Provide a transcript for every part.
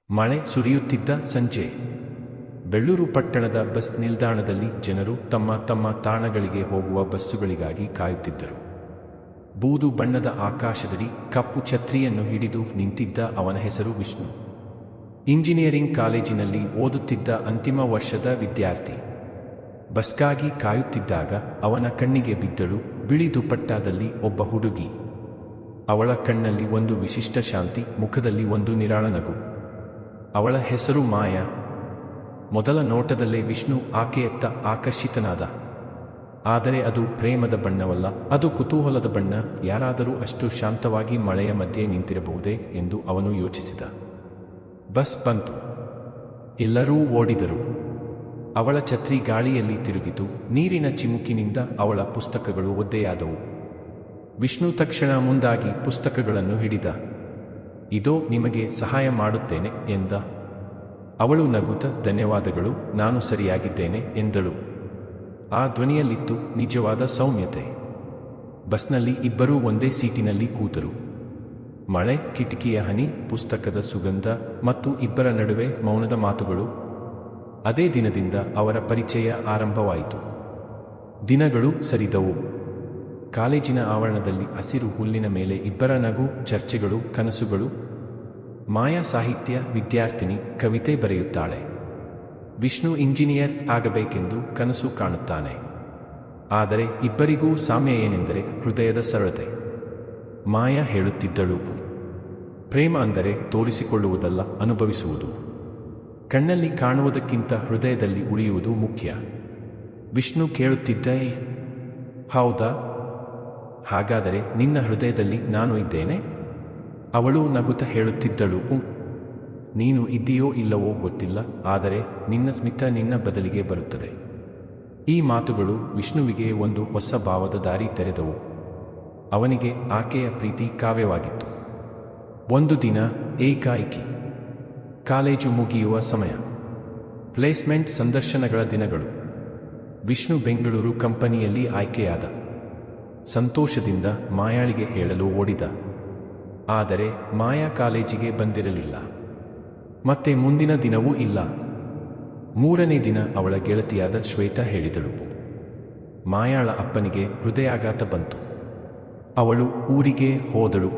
ಮಳೆ ಸುರಿಯುತ್ತಿದ್ದ ಸಂಜೆ. ಬೆಳ್ಳೂರು ಪಟ್ಟಣದ ಬಸ್ ನಿಲ್ದಾಣದಲ್ಲಿ ಜನರು ತಮ್ಮ ತಮ್ಮ ತಾಣಗಳಿಗೆ ಹೋಗುವ ಬಸ್ಸುಗಳಿಗಾಗಿ ಕಾಯುತ್ತಿದ್ದರು. ಬೂದು ಬಣ್ಣದ ಆಕಾಶದಡಿ ಕಪ್ಪು ಛತ್ರಿಯನ್ನು ಹಿಡಿದು ನಿಂತಿದ್ದ ಅವನ ಹೆಸರು ವಿಷ್ಣು. ಇಂಜಿನಿಯರಿಂಗ್ ಕಾಲೇಜಿನಲ್ಲಿ ಓದುತ್ತಿದ್ದ ಅಂತಿಮ ವರ್ಷದ ವಿದ್ಯಾರ್ಥಿ. ಬಸ್ಗಾಗಿ ಕಾಯುತ್ತಿದ್ದಾಗ ಅವನ ಕಣ್ಣಿಗೆ ಬಿದ್ದಳು ಬಿಳಿ ದುಪ್ಪಟ್ಟಾದಲ್ಲಿ ಒಬ್ಬ ಹುಡುಗಿ. ಅವಳ ಕಣ್ಣಲ್ಲಿ ಒಂದು ವಿಶಿಷ್ಟ ಶಾಂತಿ, ಮುಖದಲ್ಲಿ ಒಂದು ನಿರಾಳ ನಗು. ಅವಳ ಹೆಸರು ಮಾಯಾ. ಮೊದಲ ನೋಟದಲ್ಲೇ ವಿಷ್ಣು ಆಕೆಯತ್ತ ಆಕರ್ಷಿತನಾದ. ಆದರೆ ಅದು ಪ್ರೇಮದ ಬಣ್ಣವಲ್ಲ, ಅದು ಕುತೂಹಲದ ಬಣ್ಣ. ಯಾರಾದರೂ ಅಷ್ಟು ಶಾಂತವಾಗಿ ಮಳೆಯ ಮಧ್ಯೆ ನಿಂತಿರಬಹುದೇ ಎಂದು ಅವನು ಯೋಚಿಸಿದ. ಬಸ್ ಬಂತು. ಎಲ್ಲರೂ ಓಡಿದರು. ಅವಳ ಛತ್ರಿ ಗಾಳಿಯಲ್ಲಿ ತಿರುಗಿತು. ನೀರಿನ ಚಿಮುಕಿನಿಂದ ಅವಳ ಪುಸ್ತಕಗಳು ಒದ್ದೆಯಾದವು. ವಿಷ್ಣು ತಕ್ಷಣ ಮುಂದಾಗಿ ಪುಸ್ತಕಗಳನ್ನು ಹಿಡಿದ. ಇದೋ ನಿಮಗೆ ಸಹಾಯ ಮಾಡುತ್ತೇನೆ ಎಂದ. ಅವಳು ನಗುತ್ತ, ಧನ್ಯವಾದಗಳು, ನಾನು ಸರಿಯಾಗಿದ್ದೇನೆ ಎಂದಳು. ಆ ಧ್ವನಿಯಲ್ಲಿತ್ತು ನಿಜವಾದ ಸೌಮ್ಯತೆ. ಬಸ್ನಲ್ಲಿ ಇಬ್ಬರೂ ಒಂದೇ ಸೀಟಿನಲ್ಲಿ ಕೂತರು. ಮಳೆ, ಕಿಟಕಿಯ ಹನಿ, ಪುಸ್ತಕದ ಸುಗಂಧ ಮತ್ತು ಇಬ್ಬರ ನಡುವೆ ಮೌನದ ಮಾತುಗಳು. ಅದೇ ದಿನದಿಂದ ಅವರ ಪರಿಚಯ ಆರಂಭವಾಯಿತು. ದಿನಗಳು ಸರಿದವು. ಕಾಲೇಜಿನ ಆವರಣದಲ್ಲಿ ಹಸಿರು ಹುಲ್ಲಿನ ಮೇಲೆ ಇಬ್ಬರ ನಗು, ಚರ್ಚೆಗಳು, ಕನಸುಗಳು. ಮಾಯಾ ಸಾಹಿತ್ಯ ವಿದ್ಯಾರ್ಥಿನಿ, ಕವಿತೆ ಬರೆಯುತ್ತಾಳೆ. ವಿಷ್ಣು ಇಂಜಿನಿಯರ್ ಆಗಬೇಕೆಂದು ಕನಸು ಕಾಣುತ್ತಾನೆ. ಆದರೆ ಇಬ್ಬರಿಗೂ ಸಾಮ್ಯ ಏನೆಂದರೆ ಹೃದಯದ ಸರಳತೆ. ಮಾಯಾ ಹೇಳುತ್ತಿದ್ದಳು, ಪ್ರೇಮ ಅಂದರೆ ತೋರಿಸಿಕೊಳ್ಳುವುದಲ್ಲ, ಅನುಭವಿಸುವುದು. ಕಣ್ಣಲ್ಲಿ ಕಾಣುವುದಕ್ಕಿಂತ ಹೃದಯದಲ್ಲಿ ಉಳಿಯುವುದು ಮುಖ್ಯ. ವಿಷ್ಣು ಕೇಳುತ್ತಿದ್ದ, ಹೌದಾ? ಹಾಗಾದರೆ ನಿನ್ನ ಹೃದಯದಲ್ಲಿ ನಾನು ಇದ್ದೇನೆ? ಅವಳು ನಗುತ್ತ ಹೇಳುತ್ತಿದ್ದಳು, ನೀನು ಇದ್ದೀಯೋ ಇಲ್ಲವೋ ಗೊತ್ತಿಲ್ಲ, ಆದರೆ ನಿನ್ನ ಸ್ಮಿತ ನಿನ್ನ ಬದಲಿಗೆ ಬರುತ್ತದೆ. ಈ ಮಾತುಗಳು ವಿಷ್ಣುವಿಗೆ ಒಂದು ಹೊಸ ಭಾವದ ದಾರಿ ತೆರೆದವು. ಅವನಿಗೆ ಆಕೆಯ ಪ್ರೀತಿ ಕಾವ್ಯವಾಗಿತ್ತು. ಒಂದು ದಿನ ಏಕಾಏಕಿ ಕಾಲೇಜು ಮುಗಿಯುವ ಸಮಯ. ಪ್ಲೇಸ್ಮೆಂಟ್ ಸಂದರ್ಶನಗಳ ದಿನಗಳು. ವಿಷ್ಣು ಬೆಂಗಳೂರು ಕಂಪನಿಯಲ್ಲಿ ಆಯ್ಕೆಯಾದ. ಸಂತೋಷದಿಂದ ಮಾಯಾಳಿಗೆ ಹೇಳಲು ಓಡಿದ. ಆದರೆ ಮಾಯಾ ಕಾಲೇಜಿಗೆ ಬಂದಿರಲಿಲ್ಲ. ಮತ್ತೆ ಮುಂದಿನ ದಿನವೂ ಇಲ್ಲ. ಮೂರನೇ ದಿನ ಅವಳ ಗೆಳತಿಯಾದ ಶ್ವೇತಾ ಹೇಳಿದಳು. ಮಾಯಾಳ ಅಪ್ಪನಿಗೆ ಹೃದಯಾಘಾತ ಬಂತು. ಅವಳು ಊರಿಗೆ ಹೋದಳು.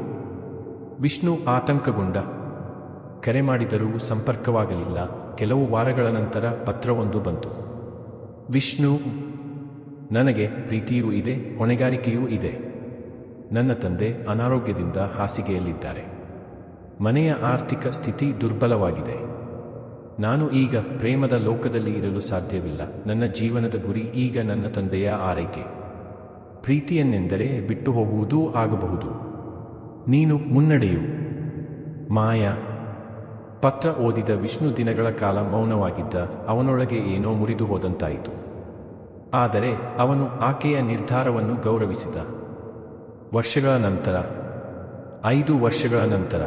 ವಿಷ್ಣು ಆತಂಕಗೊಂಡ. ಕರೆ ಮಾಡಿದರೂ ಸಂಪರ್ಕವಾಗಲಿಲ್ಲ. ಕೆಲವು ವಾರಗಳ ನಂತರ ಪತ್ರವೊಂದು ಬಂತು. ವಿಷ್ಣು, ನನಗೆ ಪ್ರೀತಿಯೂ ಇದೆ, ಹೊಣೆಗಾರಿಕೆಯೂ ಇದೆ. ನನ್ನ ತಂದೆ ಅನಾರೋಗ್ಯದಿಂದ ಹಾಸಿಗೆಯಲ್ಲಿದ್ದಾರೆ. ಮನೆಯ ಆರ್ಥಿಕ ಸ್ಥಿತಿ ದುರ್ಬಲವಾಗಿದೆ. ನಾನು ಈಗ ಪ್ರೇಮದ ಲೋಕದಲ್ಲಿ ಇರಲು ಸಾಧ್ಯವಿಲ್ಲ. ನನ್ನ ಜೀವನದ ಗುರಿ ಈಗ ನನ್ನ ತಂದೆಯ ಆರೈಕೆ. ಪ್ರೀತಿಯನ್ನೆಂದರೆ ಬಿಟ್ಟು ಹೋಗುವುದೂ ಆಗಬಹುದು. ನೀನು ಮುನ್ನಡೆಯು. ಮಾಯಾ. ಪತ್ರ ಓದಿದ ವಿಷ್ಣು ದಿನಗಳ ಕಾಲ ಮೌನವಾಗಿದ್ದ. ಅವನೊಳಗೆ ಏನೋ ಮುರಿದು ಹೋದಂತಾಯಿತು. ಆದರೆ ಅವನು ಆಕೆಯ ನಿರ್ಧಾರವನ್ನು ಗೌರವಿಸಿದ. ವರ್ಷಗಳ ನಂತರ, 5 ವರ್ಷಗಳ ನಂತರ,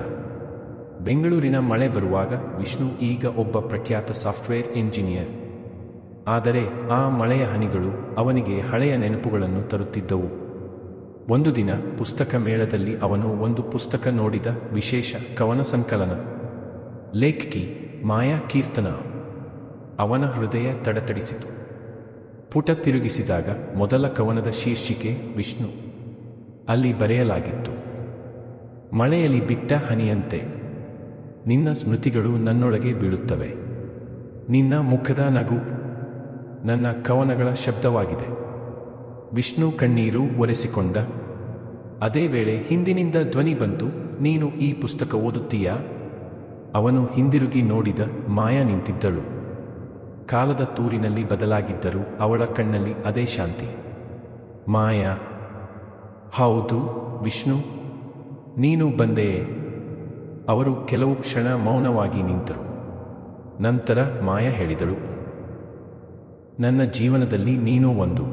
ಬೆಂಗಳೂರಿನ ಮಳೆ ಬರುವಾಗ ವಿಷ್ಣು ಈಗ ಒಬ್ಬ ಪ್ರಖ್ಯಾತ ಸಾಫ್ಟ್ವೇರ್ ಎಂಜಿನಿಯರ್. ಆದರೆ ಆ ಮಳೆಯ ಹನಿಗಳು ಅವನಿಗೆ ಹಳೆಯ ನೆನಪುಗಳನ್ನು ತರುತ್ತಿದ್ದವು. ಒಂದು ದಿನ ಪುಸ್ತಕ ಮೇಳದಲ್ಲಿ ಅವನು ಒಂದು ಪುಸ್ತಕ ನೋಡಿದ. ವಿಶೇಷ ಕವನ ಸಂಕಲನ. ಲೇಖಕಿ ಮಾಯಾ ಕೀರ್ತನ. ಅವನ ಹೃದಯ ತಡತಡಿಸಿತು. ಪುಟ ತಿರುಗಿಸಿದಾಗ ಮೊದಲ ಕವನದ ಶೀರ್ಷಿಕೆ ವಿಷ್ಣು. ಅಲ್ಲಿ ಬರೆಯಲಾಗಿತ್ತು, ಮಳೆಯಲ್ಲಿ ಬಿಟ್ಟ ಹನಿಯಂತೆ ನಿನ್ನ ಸ್ಮೃತಿಗಳು ನನ್ನೊಳಗೆ ಬೀಳುತ್ತವೆ. ನಿನ್ನ ಮುಖದ ನಗು ನನ್ನ ಕವನಗಳ ಶಬ್ದವಾಗಿದೆ. ವಿಷ್ಣು ಕಣ್ಣೀರು ಒರೆಸಿಕೊಂಡ. ಅದೇ ವೇಳೆ ಹಿಂದಿನಿಂದ ಧ್ವನಿ ಬಂತು, ನೀನು ಈ ಪುಸ್ತಕ ಓದುತ್ತೀಯಾ? ಅವನು ಹಿಂದಿರುಗಿ ನೋಡಿದ. ಮಾಯಾ ನಿಂತಿದ್ದಳು. ಕಾಲದ ತೂರಿನಲ್ಲಿ ಬದಲಾಗಿದ್ದರೂ ಅವಳ ಕಣ್ಣಲ್ಲಿ ಅದೇ ಶಾಂತಿ. ಮಾಯಾ. ಹೌದು ವಿಷ್ಣು, ನೀನು ಬಂದೆಯೇ? ಅವರು ಕೆಲವು ಕ್ಷಣ ಮೌನವಾಗಿ ನಿಂತರು. ನಂತರ ಮಾಯಾ ಹೇಳಿದಳು, ನನ್ನ ಜೀವನದಲ್ಲಿ ನೀನು ಒಂದು